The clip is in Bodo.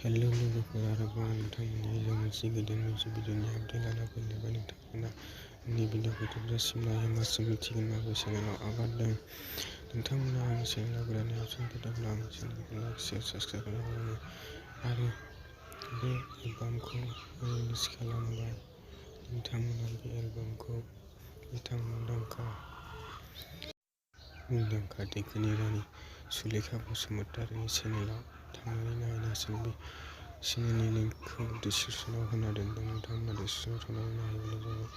हेल' लोगोफोर आरोबाव नोंथांमोननि मोनसे गोदान भिडिअनि आपडेट लाना फैलायबाय। नोंथांमोना आंनि भिडिअखौ जोबजासिम नायहैब्लासो मिथिगोन माबे चेनेलाव आगारदों। नोंथांमोना आंनि चेनेलाव गोदान अपसन फैदोंब्ला आंनि चेनेलखौ लाइक, शेयार, साबस्क्राइब खालामनानै आरो बे एलबामखौ रिलिज खालामबाय। नोंथांमोना बे एलबामखौ बिथां मुंदांखा देंखोनि रानि सुलेखा बसुमतारीनि चेनेलाव थांनानै नायनो हासिगोन। बे चेनेलनि लिंकखौ डिसक्रिपसनाव होना दोनदों। नोंथांमोना डिसक्रिपसनाव थांनानै नायहैब्लानो जाबाय।